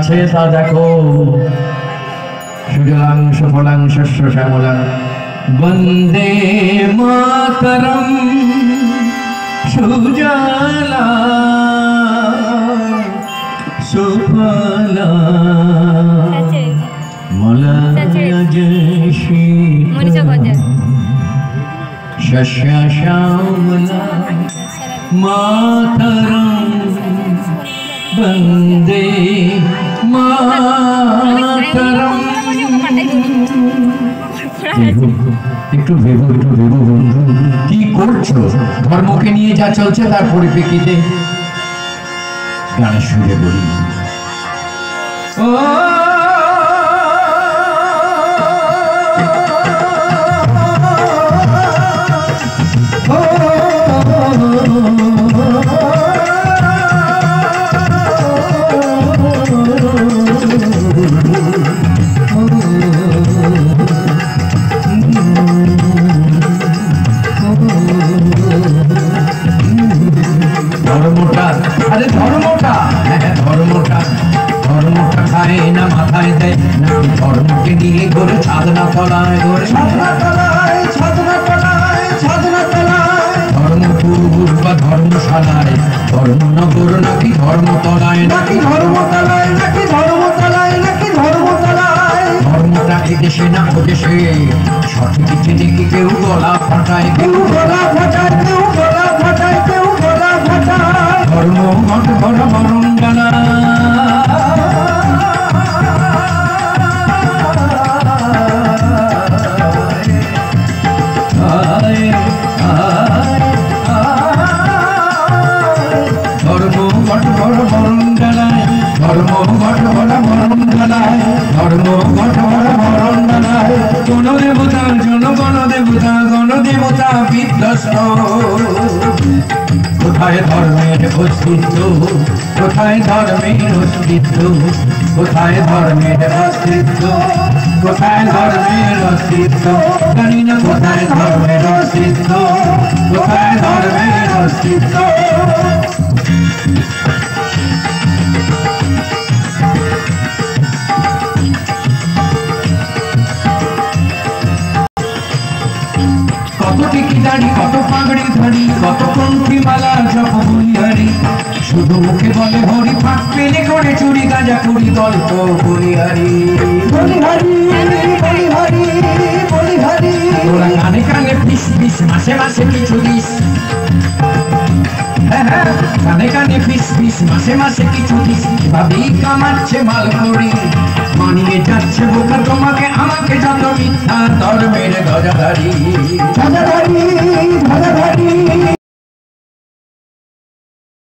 তা দেখো সুজলাং সুফলাং শস্য শ্যামলাং বন্দে মাতরম সুজলা সুফলা মলয়জ শস্য শ্যামলা মাতরম বন্দে মাতরম। একটু ভেবো বন্ধু, কি করছো? ধর্মকে নিয়ে যা চলছে তার পরিপ্রেক্ষিতে গানের সুরে বলি ও ধর্মটা খায় না মাথায় দেয় না, ধর্মকে নিয়ে ঘুরে সাধনা তলায় ধর্মপুর বা ধর্মশালায়, ধর্মনগর নাকি ধর্মতলায়, ধর্মটা এদেশে না ওদেশে, সঠিক চিঠি কি কেউ গলা ফাটায়, ধর্ম মঠ ভরা বরঙ্গানা কোন দেবতার জন্য গণদেবতা বিধ্বস্ত। কোথায় ধর্মের অস্তিত্ব, কোথায় ধর্মের অস্তিত্ব, কোথায় ধর্মের অস্তিত্ব, কোথায় ধর্মের অস্তিত্ব, জানি না কোথায় ধর্মের অস্তিত্ব, কোথায় ধর্মের অস্তিত্ব। কত টিকি দাড়ি, কত পাগড়ি ধাড়ি, কত কণ্ঠি মালা জপ বলি হারি, শুধু মুখে বলে হরি, ফাঁক পেলে করে চুরি গাঁজা করি, গল্প বলি হারি। তোরা কানে কানে পিস পিস, মাসে মাসে কিছু দিস, কানে কানে পিস পিস, মাসে মাসে কিছু দিস, ভাবি কামাচ্ছে মাল করি, মানিয়ে যাচ্ছে বোকা তোমাকে আমাকে, যত মিথ্যা ধর্মের ধ্বজাধারী।